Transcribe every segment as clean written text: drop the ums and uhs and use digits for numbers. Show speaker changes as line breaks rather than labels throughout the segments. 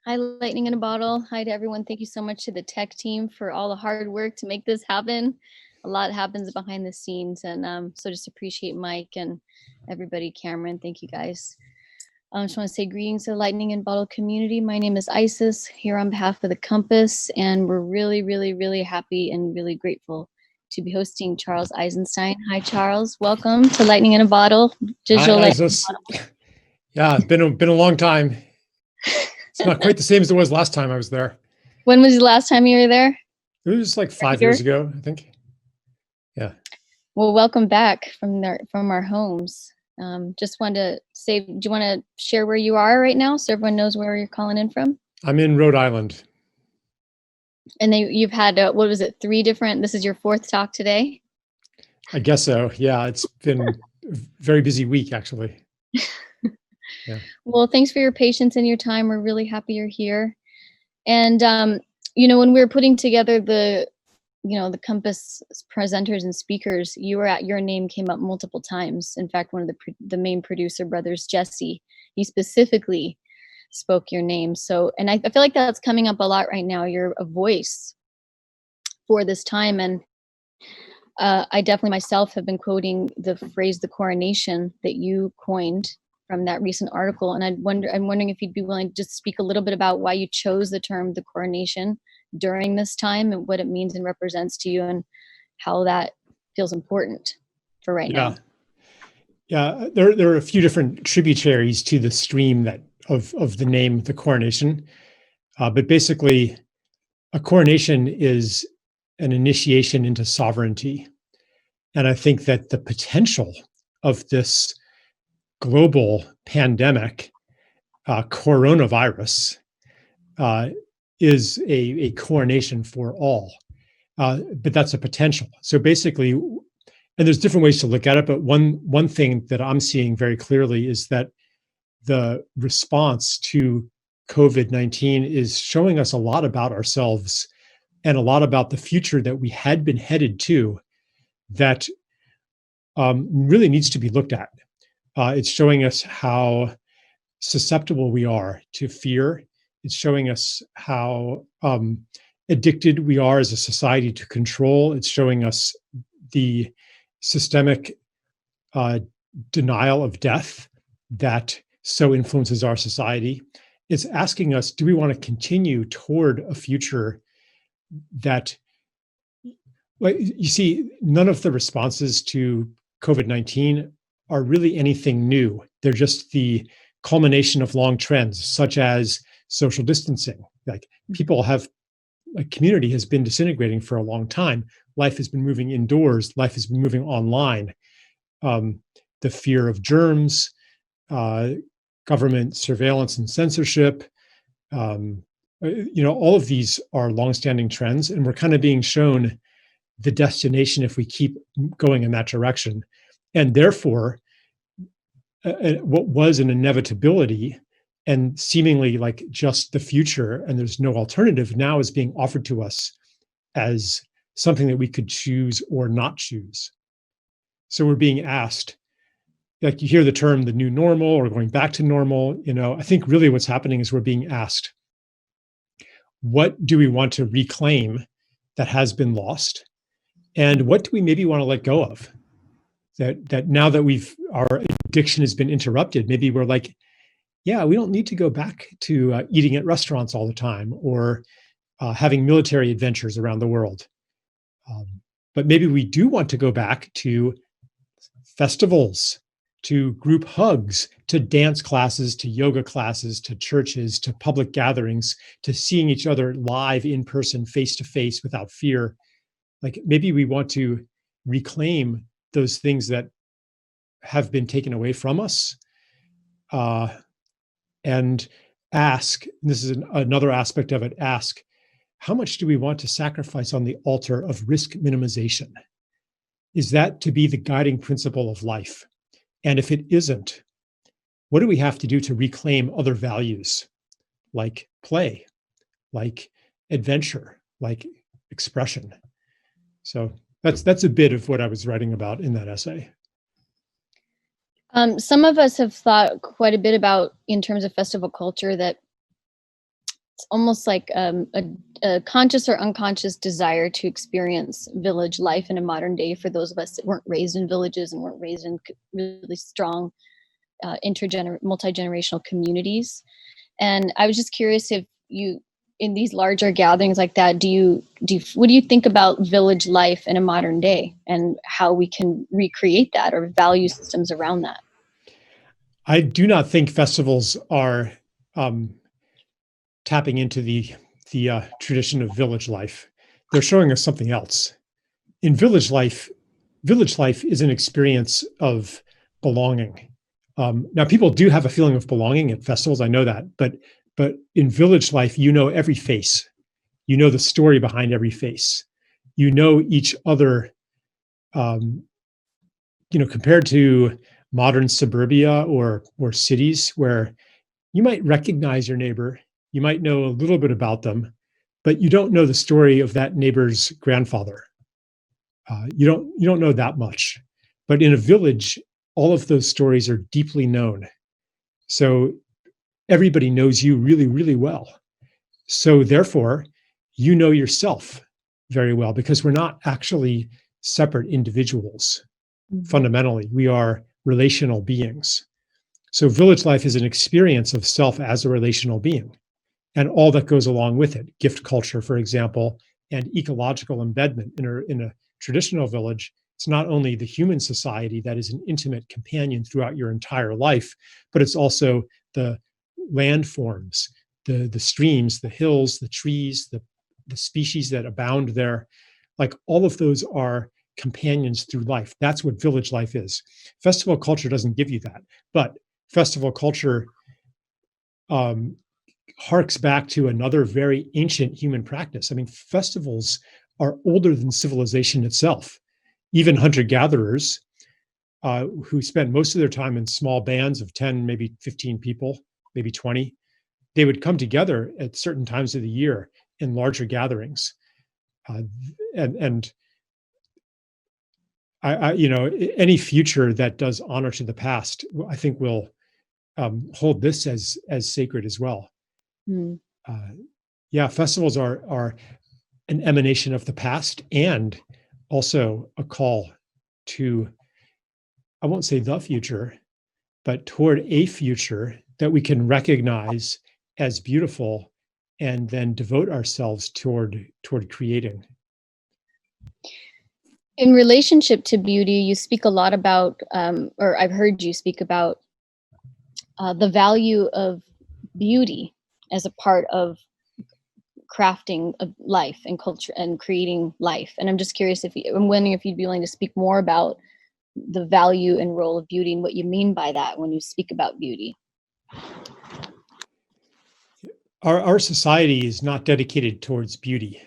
Hi, Lightning in a Bottle. Hi to everyone. Thank you so much to the tech team for all the hard work to make this happen. A lot happens behind the scenes, and so just appreciate Mike and everybody. Cameron, thank you guys. I just want to say greetings to the Lightning in a Bottle community. My name is Isis here on behalf of the Compass, and we're really, really, really happy and really grateful to be hosting Charles Eisenstein. Hi, Charles. Welcome to Lightning in a Bottle.
Hi, Isis. Yeah, it's been a long time. It's not quite the same as it was last time I was there.
When was the last time you were there?
It was like 5 years ago, I think. Yeah.
Well, welcome back from our homes. Just wanted to say, do you want to share where you are right now so everyone knows where you're calling in from?
I'm in Rhode Island.
And you've had, what was it, this is your fourth talk today?
I guess so. Yeah, it's been a very busy week, actually.
Yeah. Well, thanks for your patience and your time. We're really happy you're here. And, when we were putting together the Compass presenters and speakers, your name came up multiple times. In fact, one of the main producer brothers, Jesse, he specifically spoke your name. So, and I feel like that's coming up a lot right now. You're a voice for this time. And I definitely myself have been quoting the phrase, the coronation, that you coined from that recent article. And I'm wondering if you'd be willing to just speak a little bit about why you chose the term, the coronation, during this time, and what it means and represents to you, and how that feels important for right now.
Yeah, there are a few different tributaries to the stream of the name, the coronation. But basically, a coronation is an initiation into sovereignty. And I think that the potential of this global pandemic, coronavirus, is a coronation for all. But that's a potential. So basically, and there's different ways to look at it, but one thing that I'm seeing very clearly is that the response to COVID-19 is showing us a lot about ourselves and a lot about the future that we had been headed to that really needs to be looked at. It's showing us how susceptible we are to fear. It's showing us how addicted we are as a society to control. It's showing us the systemic denial of death that so influences our society. It's asking us, do we want to continue toward a future that, well, you see, none of the responses to COVID-19 are really anything new. They're just the culmination of long trends, such as social distancing. Like community has been disintegrating for a long time. Life has been moving indoors. Life has been moving online. The fear of germs, government surveillance and censorship, all of these are longstanding trends, and we're kind of being shown the destination if we keep going in that direction. And therefore, what was an inevitability and seemingly like just the future, and there's no alternative, now is being offered to us as something that we could choose or not choose. So we're being asked, like you hear the term the new normal or going back to normal, I think really what's happening is we're being asked, what do we want to reclaim that has been lost? And what do we maybe want to let go of? That now that our addiction has been interrupted, maybe we're like, yeah, we don't need to go back to eating at restaurants all the time or having military adventures around the world. But maybe we do want to go back to festivals, to group hugs, to dance classes, to yoga classes, to churches, to public gatherings, to seeing each other live in person, face to face without fear. Like maybe we want to reclaim those things that have been taken away from us, and ask, and this is another aspect of it, ask, how much do we want to sacrifice on the altar of risk minimization? Is that to be the guiding principle of life? And if it isn't, what do we have to do to reclaim other values like play, like adventure, like expression? So that's a bit of what I was writing about in that essay.
Some of us have thought quite a bit about, in terms of festival culture, that it's almost like a conscious or unconscious desire to experience village life in a modern day for those of us that weren't raised in villages and weren't raised in really strong multi-generational communities. And I was just curious if you, in these larger gatherings like that, what do you think about village life in a modern day and how we can recreate that or value systems around that?
I do not think festivals are tapping into the tradition of village life. They're showing us something else. In village life is an experience of belonging. Now, people do have a feeling of belonging at festivals. I know that, but in village life, you know every face. You know the story behind every face. You know each other. Compared to modern suburbia or cities where you might recognize your neighbor, you might know a little bit about them, but you don't know the story of that neighbor's grandfather. You don't know that much. But in a village, all of those stories are deeply known. So everybody knows you really, really well. So therefore, you know yourself very well because we're not actually separate individuals. Mm-hmm. Fundamentally, we are relational beings. So village life is an experience of self as a relational being and all that goes along with it. Gift culture, for example, and ecological embedment. In a traditional village, it's not only the human society that is an intimate companion throughout your entire life, but it's also the landforms, the streams, the hills, the trees, the species that abound there. Like all of those are companions through life. That's what village life is. Festival culture doesn't give you that, but festival culture harks back to another very ancient human practice. I mean, festivals are older than civilization itself. Even hunter-gatherers who spent most of their time in small bands of 10, maybe 15 people, maybe 20, they would come together at certain times of the year in larger gatherings. Any future that does honor to the past, I think will hold this as sacred as well. Mm. Festivals are an emanation of the past and also a call to, I won't say the future, but toward a future that we can recognize as beautiful and then devote ourselves toward creating.
In relationship to beauty, you speak a lot about, or I've heard you speak about the value of beauty as a part of crafting of life and culture and creating life. And I'm just curious I'm wondering if you'd be willing to speak more about the value and role of beauty and what you mean by that when you speak about beauty.
Our society is not dedicated towards beauty.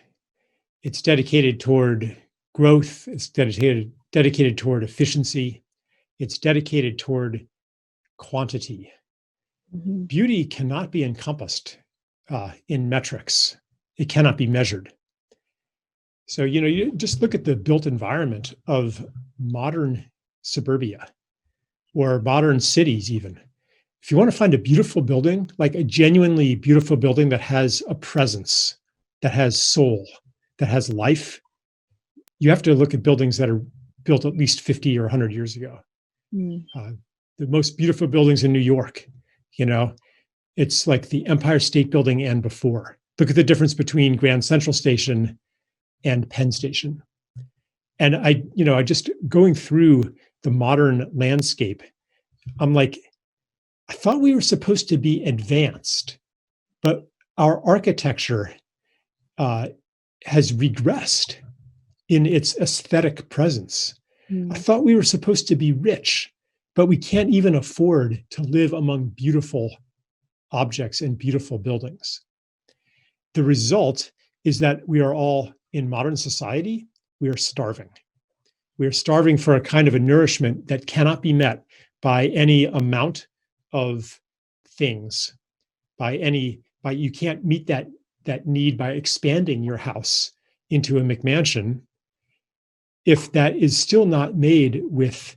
It's dedicated toward growth. It's dedicated toward efficiency. It's dedicated toward quantity. Mm-hmm. Beauty cannot be encompassed in metrics. It cannot be measured. So, you just look at the built environment of modern suburbia or modern cities even. If you want to find a beautiful building, like a genuinely beautiful building that has a presence, that has soul, that has life, you have to look at buildings that are built at least 50 or 100 years ago. Mm. The most beautiful buildings in New York, it's like the Empire State Building and before. Look at the difference between Grand Central Station and Penn Station. And I just going through the modern landscape, I'm like, I thought we were supposed to be advanced, but our architecture has regressed in its aesthetic presence. Mm. I thought we were supposed to be rich, but we can't even afford to live among beautiful objects and beautiful buildings. The result is that we are all in modern society, we are starving. We are starving for a kind of a nourishment that cannot be met by any amount of things, you can't meet that need by expanding your house into a McMansion if that is still not made with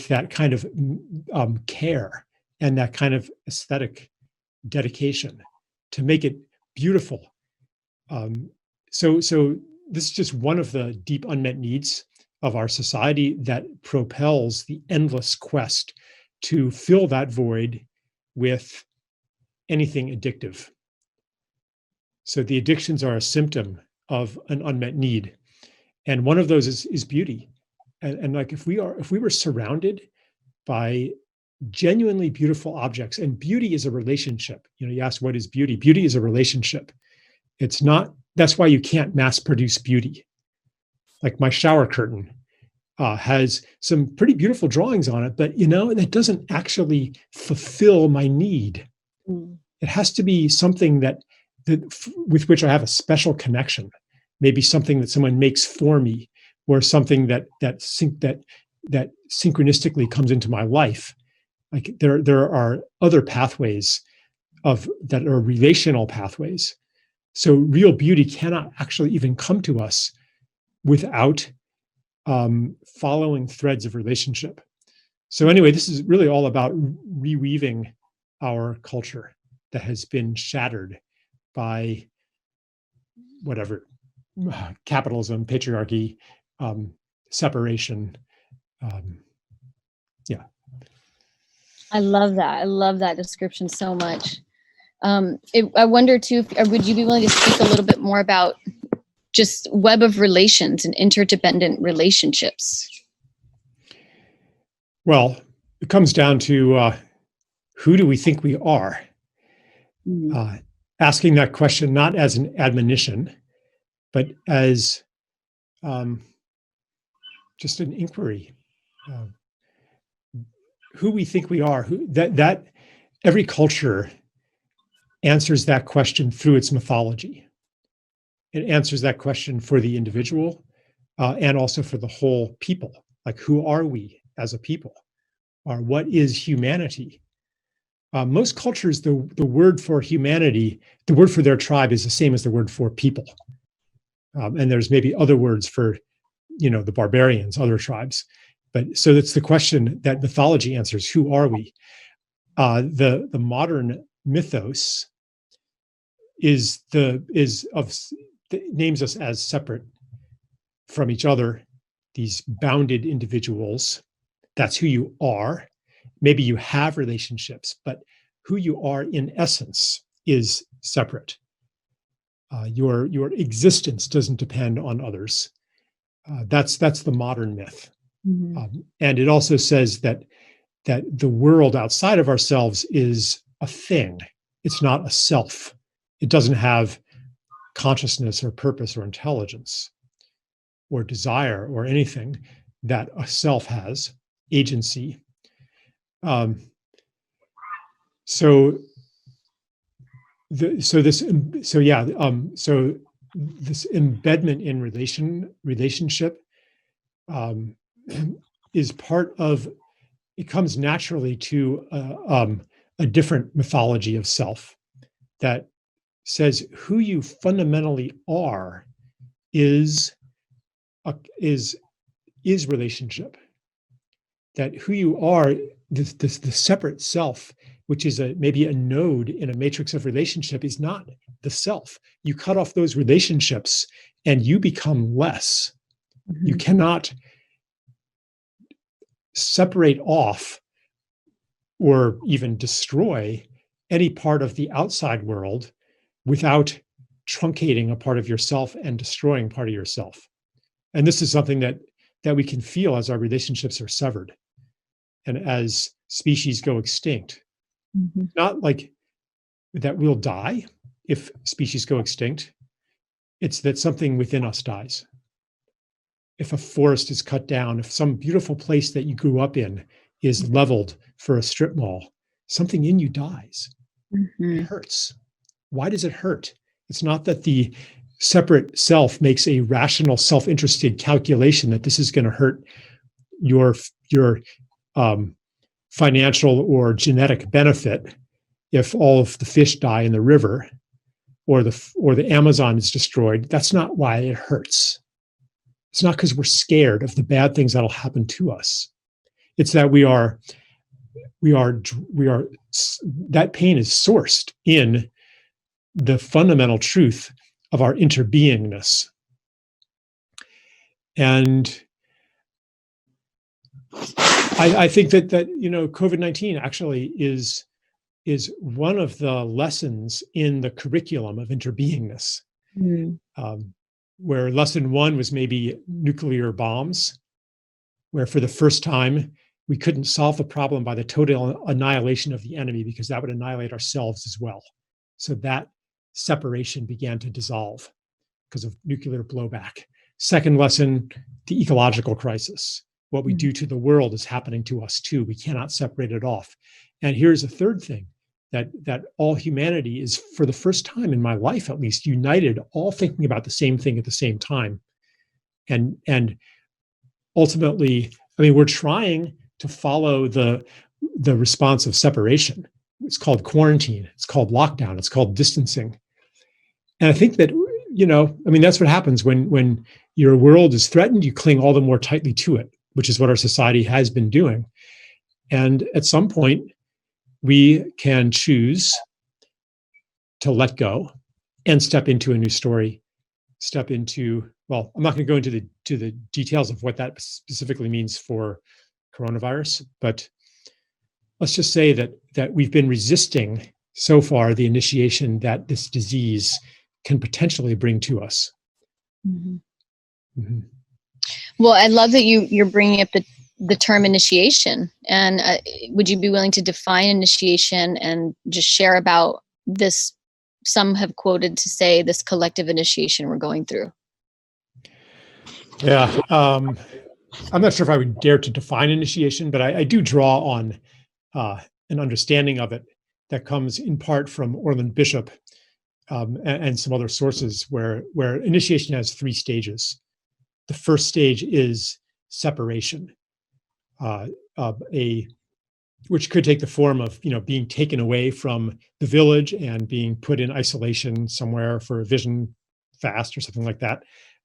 that kind of care and that kind of aesthetic dedication to make it beautiful. So this is just one of the deep unmet needs of our society that propels the endless quest to fill that void with anything addictive. So the addictions are a symptom of an unmet need. And one of those is beauty. And like if we were surrounded by genuinely beautiful objects, and beauty is a relationship. You asked, what is beauty? Beauty is a relationship. It's not, that's why you can't mass produce beauty. Like my shower curtain has some pretty beautiful drawings on it, but that doesn't actually fulfill my need. It has to be something that with which I have a special connection, maybe something that someone makes for me, or something that synchronistically comes into my life. Like there are other pathways that are relational pathways. So real beauty cannot actually even come to us without following threads of relationship. So anyway, this is really all about reweaving our culture that has been shattered by whatever, capitalism, patriarchy, separation. Yeah.
I love that. I love that description so much. I wonder too, would you be willing to speak a little bit more about just web of relations and interdependent relationships?
Well, it comes down to who do we think we are? Asking that question not as an admonition, but as just an inquiry. Who we think we are. That every culture answers that question through its mythology. It answers that question for the individual and also for the whole people. Like, who are we as a people? Or what is humanity? Most cultures, the word for humanity, the word for their tribe is the same as the word for people. And there's maybe other words for, the barbarians, other tribes. But so that's the question that mythology answers. Who are we? The modern mythos names us as separate from each other, these bounded individuals. That's who you are. Maybe you have relationships, but who you are in essence is separate. Your existence doesn't depend on others. That's the modern myth. And it also says that the world outside of ourselves is a thing. It's not a self. It doesn't have consciousness or purpose or intelligence or desire or anything that a self has, agency. So this embedment in relationship is part of, it comes naturally to a different mythology of self that says who you fundamentally are is relationship. That who you are, the separate self, which is maybe a node in a matrix of relationship, is not the self. You cut off those relationships and you become less. You cannot separate off or even destroy any part of the outside world without truncating a part of yourself and destroying part of yourself. And this is something that we can feel as our relationships are severed and as species go extinct. Not like that we'll die if species go extinct. It's that something within us dies. If a forest is cut down, if some beautiful place that you grew up in is leveled for a strip mall, something in you dies. It hurts. Why does it hurt? It's not that the separate self makes a rational, self-interested calculation that this is going to hurt your financial or genetic benefit if all of the fish die in the river or the Amazon is destroyed. That's not why it hurts. It's not because we're scared of the bad things that'll happen to us. It's that that pain is sourced in the fundamental truth of our interbeingness. And I think that COVID-19 actually is one of the lessons in the curriculum of interbeingness, where lesson one was maybe nuclear bombs, where for the first time we couldn't solve the problem by the total annihilation of the enemy because that would annihilate ourselves as well. So that separation began to dissolve because of nuclear blowback. Second lesson, the ecological crisis. What we do to the world is happening to us too. We cannot separate it off. And here's a third thing, that all humanity is, for the first time in my life at least, united, all thinking about the same thing at the same time. And ultimately, I mean, we're trying to follow the response of separation. It's called quarantine. It's called lockdown. It's called distancing. And I think that, that's what happens when your world is threatened, you cling all the more tightly to it, which is what our society has been doing. And at some point, we can choose to let go and step into a new story, step into, well, I'm not going to go into the details of what that specifically means for coronavirus, but let's just say that we've been resisting so far the initiation that this disease can potentially bring to us.
Well, I love that you're bringing up the term initiation. And would you be willing to define initiation and just share about this? Some have quoted to say this collective initiation we're going through.
Yeah. I'm not sure if I would dare to define initiation, but I do draw on an understanding of it that comes in part from Orland Bishop and some other sources where initiation has three stages. The first stage is separation, which could take the form of being taken away from the village and being put in isolation somewhere for a vision fast or something like that.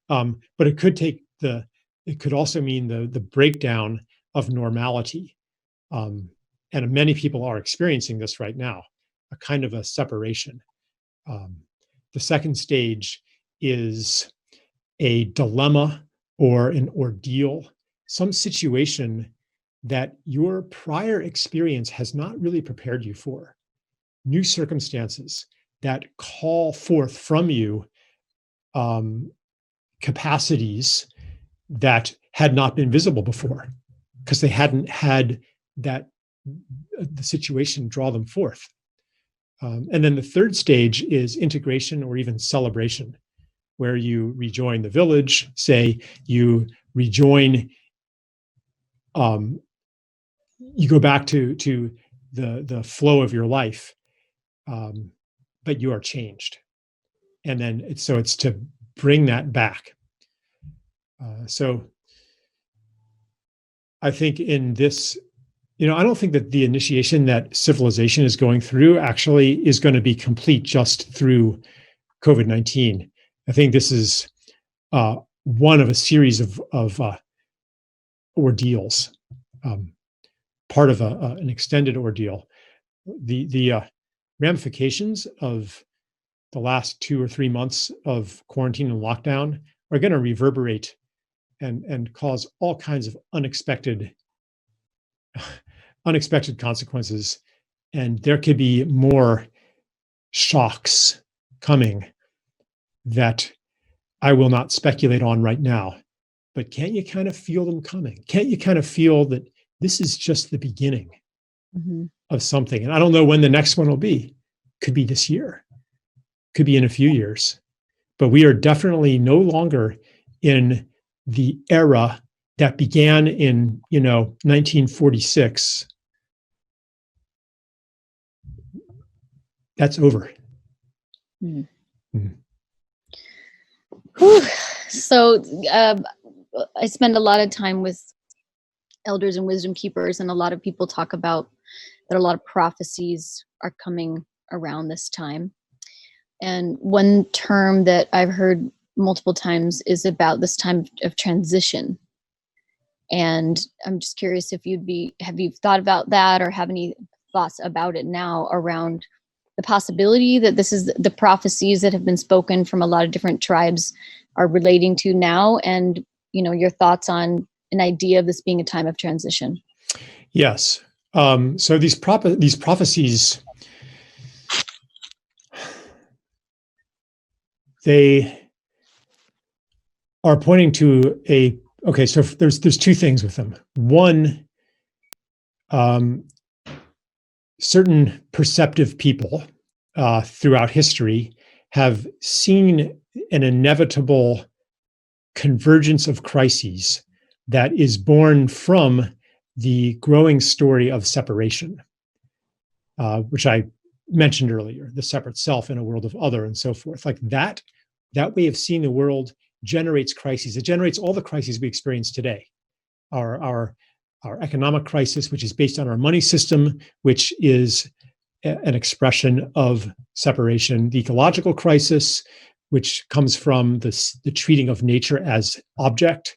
But it could also mean the breakdown of normality. And many people are experiencing this right now, a kind of a separation. The second stage is a dilemma or an ordeal, some situation that your prior experience has not really prepared you for. New circumstances that call forth from you capacities that had not been visible before because they hadn't had the situation draw them forth. And then the third stage is integration or even celebration, where you rejoin the village, say you rejoin, you go back to the flow of your life, but you are changed. And then it's to bring that back. So I think in this, I don't think that the initiation that civilization is going through actually is going to be complete just through COVID-19. I think this is one of a series of ordeals, part of an extended ordeal. The ramifications of the last 2 or 3 months of quarantine and lockdown are going to reverberate and cause all kinds of unexpected consequences. And there could be more shocks coming that I will not speculate on right now. But can't you kind of feel them coming? Can't you kind of feel that this is just the beginning of something? And I don't know when the next one will be. Could be this year. Could be in a few years. But we are definitely no longer in the era that began in 1946. That's over.
So I spend a lot of time with elders and wisdom keepers, and a lot of people talk about that a lot of prophecies are coming around this time. And one term that I've heard multiple times is about this time of transition. And I'm just curious if have you thought about that or have any thoughts about it now around the possibility that this is the prophecies that have been spoken from a lot of different tribes are relating to now, and your thoughts on an idea of this being a time of transition.
Yes. So these prophecies, they are pointing to so there's two things with them. One, certain perceptive people throughout history have seen an inevitable convergence of crises that is born from the growing story of separation, which I mentioned earlier, the separate self in a world of other and so forth. Like that way of seeing the world generates crises. It generates all the crises we experience today. Our economic crisis, which is based on our money system, which is an expression of separation. The ecological crisis, which comes from the treating of nature as object,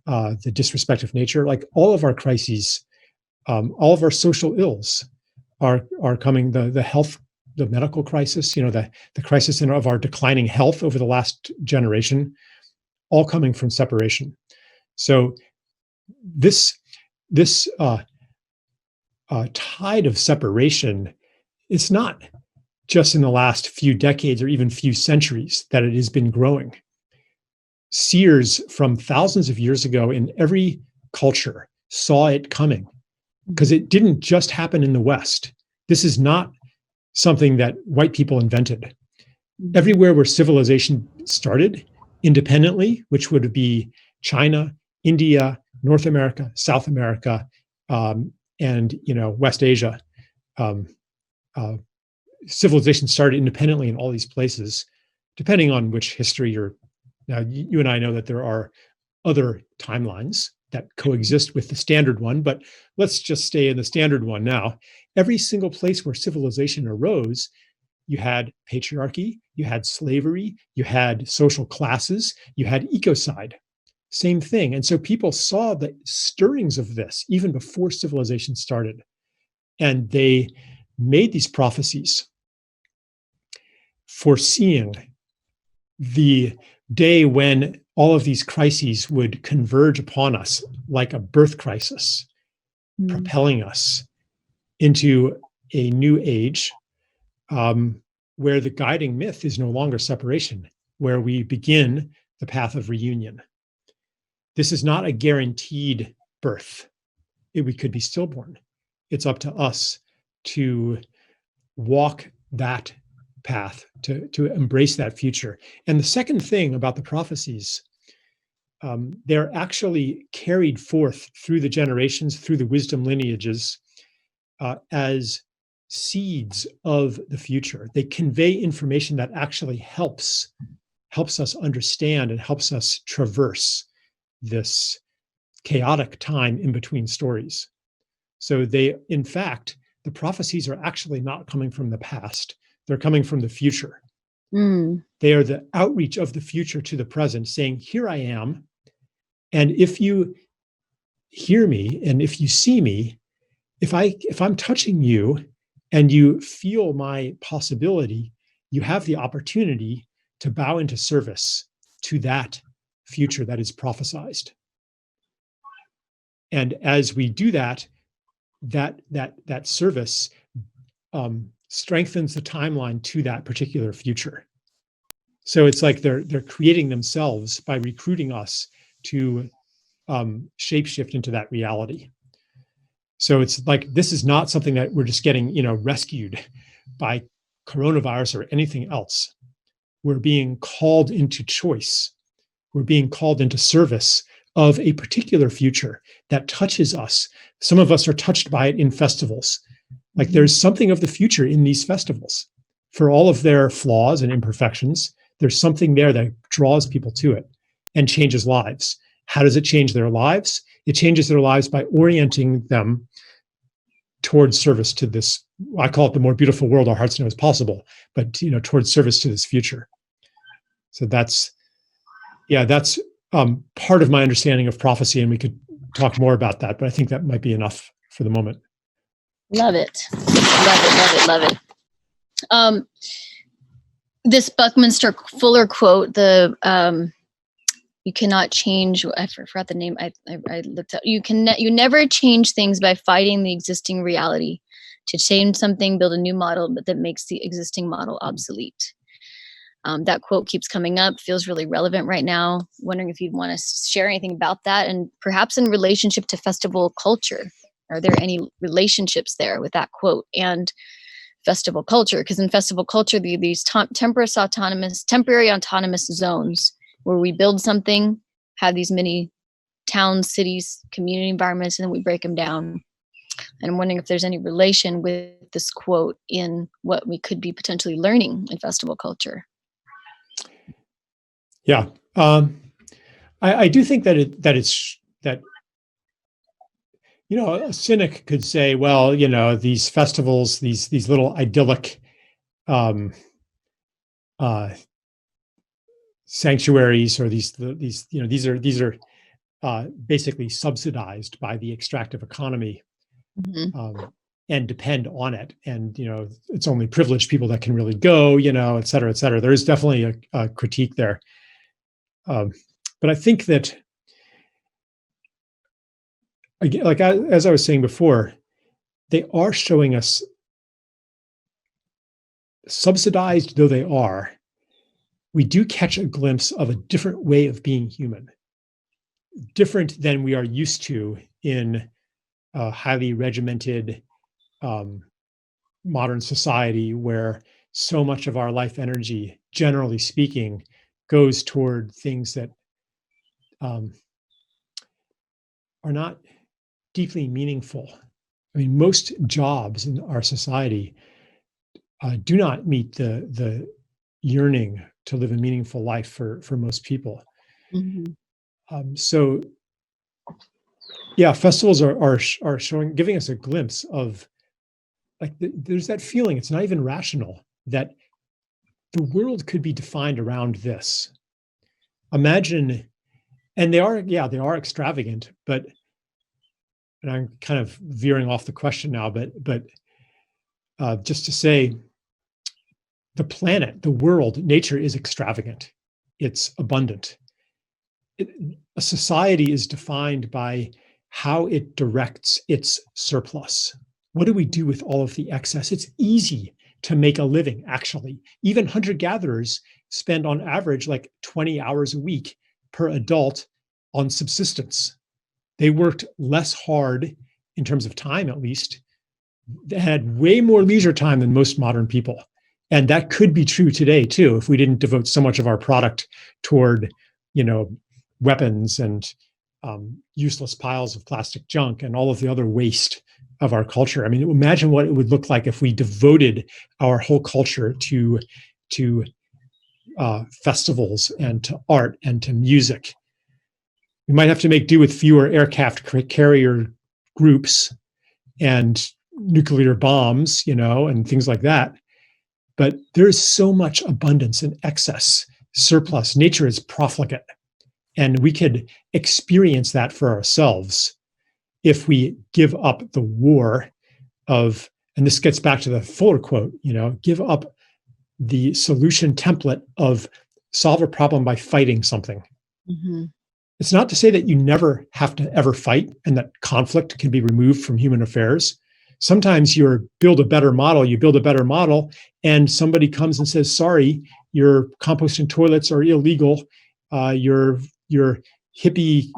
the disrespect of nature. Like all of our crises, all of our social ills are coming. The health, the medical crisis, the crisis of our declining health over the last generation, all coming from separation. So this tide of separation, it's not just in the last few decades or even few centuries that it has been growing. Seers from thousands of years ago in every culture saw it coming, because it didn't just happen in the West. This is not something that white people invented. Everywhere where civilization started independently, which would be China, India, North America, South America, and West Asia, civilization started independently in all these places, depending on which history you're. Now, you and I know that there are other timelines that coexist with the standard one, but let's just stay in the standard one now. Every single place where civilization arose, you had patriarchy, you had slavery, you had social classes, you had ecocide. Same thing. And so people saw the stirrings of this even before civilization started. And they made these prophecies foreseeing the day when all of these crises would converge upon us like a birth crisis, propelling us into a new age where the guiding myth is no longer separation, where we begin the path of reunion. This is not a guaranteed birth. We could be stillborn. It's up to us to walk that path, to embrace that future. And the second thing about the prophecies, they're actually carried forth through the generations, through the wisdom lineages, as seeds of the future. They convey information that actually helps us understand and helps us traverse this chaotic time in between stories. So in fact, the prophecies are actually not coming from the past. They're coming from the future. They are the outreach of the future to the present, saying, here I am. And if you hear me and if you see me, if I'm touching you and you feel my possibility, you have the opportunity to bow into service to that future that is prophesized. And as we do that service strengthens the timeline to that particular future. So it's like they're creating themselves by recruiting us to shapeshift into that reality. So it's like, this is not something that we're just getting, rescued by coronavirus or anything else. We're being called into choice. We're being called into service of a particular future that touches us. Some of us are touched by it in festivals. Like there's something of the future in these festivals. For all of their flaws and imperfections, there's something there that draws people to it and changes lives. How does it change their lives? It changes their lives by orienting them towards service to this, I call it the more beautiful world our hearts know is possible, but towards service to this future. So that's part of my understanding of prophecy, and we could talk more about that, but I think that might be enough for the moment.
Love it. Love it, love it, love it. This Buckminster Fuller quote, you cannot change, I forgot the name, I looked up, you never change things by fighting the existing reality. To change something, build a new model, but that makes the existing model obsolete. That quote keeps coming up, feels really relevant right now. Wondering if you'd want to share anything about that, and perhaps in relationship to festival culture. Are there any relationships there with that quote and festival culture? Because in festival culture, these temporary autonomous zones where we build something, have these mini towns, cities, community environments, and then we break them down. And I'm wondering if there's any relation with this quote in what we could be potentially learning in festival culture.
Yeah, I do think that a cynic could say, well, these festivals, these little idyllic sanctuaries, or these are basically subsidized by the extractive economy.
Mm-hmm.
And depend on it. And, it's only privileged people that can really go, et cetera, et cetera. There is definitely a critique there. But I think that, again, like as I was saying before, they are showing us, subsidized though they are, we do catch a glimpse of a different way of being human, different than we are used to in a highly regimented modern society, where so much of our life energy, generally speaking, goes toward things that are not deeply meaningful. I mean, most jobs in our society do not meet the yearning to live a meaningful life for most people.
Mm-hmm.
So, yeah, festivals are showing, giving us a glimpse of, like, there's that feeling, it's not even rational, that the world could be defined around this. Imagine, and they are extravagant, but, and I'm kind of veering off the question now, but just to say, the planet, the world, nature is extravagant. It's abundant. A society is defined by how it directs its surplus. What do we do with all of the excess? It's easy to make a living, actually. Even hunter-gatherers spend on average like 20 hours a week per adult on subsistence. They worked less hard in terms of time, at least. They had way more leisure time than most modern people. And that could be true today, too, if we didn't devote so much of our product toward, weapons and useless piles of plastic junk and all of the other waste of our culture. I mean, imagine what it would look like if we devoted our whole culture to festivals and to art and to music. We might have to make do with fewer aircraft carrier groups and nuclear bombs, and things like that. But there is so much abundance and excess, surplus. Nature is profligate. And we could experience that for ourselves if we give up the war of, and this gets back to the Fuller quote, give up the solution template of solve a problem by fighting something.
Mm-hmm.
It's not to say that you never have to ever fight and that conflict can be removed from human affairs. Sometimes you build a better model, and somebody comes and says, sorry, your composting toilets are illegal. Your hippie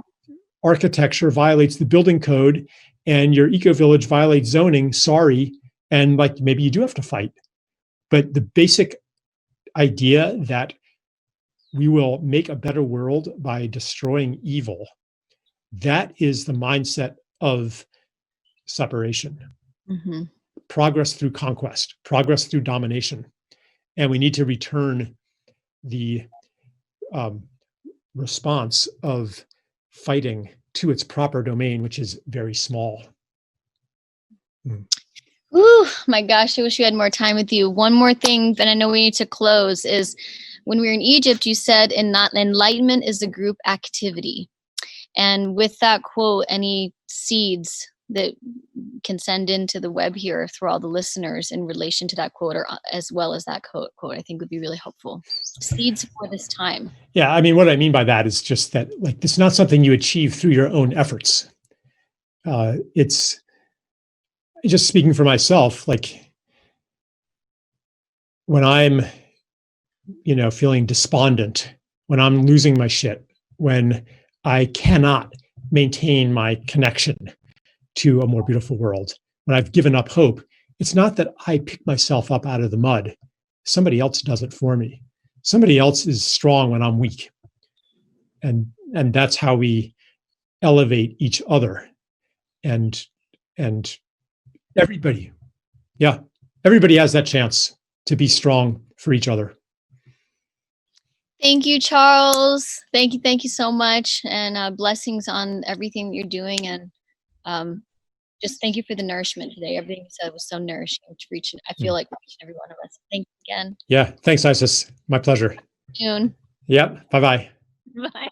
architecture violates the building code, and your eco-village violates zoning. Sorry. And maybe you do have to fight. But the basic idea that we will make a better world by destroying evil, that is the mindset of separation.
Mm-hmm.
Progress through conquest, progress through domination. And we need to return the response of fighting to its proper domain, which is very small.
Ooh, my gosh, I wish we had more time with you. One more thing that I know we need to close is, when we were in Egypt, you said enlightenment is a group activity. And with that quote, any seeds that can send into the web here through all the listeners in relation to that quote, or as well as that quote, I think would be really helpful. Seeds for this time.
Yeah, I mean, what I mean by that is just that, like, it's not something you achieve through your own efforts. It's just speaking for myself, like when I'm, feeling despondent, when I'm losing my shit, when I cannot maintain my connection to a more beautiful world, when I've given up hope, it's not that I pick myself up out of the mud. Somebody else does it for me. Somebody else is strong when I'm weak. And that's how we elevate each other. And everybody has that chance to be strong for each other.
Thank you, Charles. Thank you so much, and blessings on everything that you're doing, and just thank you for the nourishment today. Everything you said was so nourishing to reach. I feel like each and every one of us. Thank you again.
Yeah, thanks, Isis. My pleasure.
June.
Yep. Bye-bye.
Bye.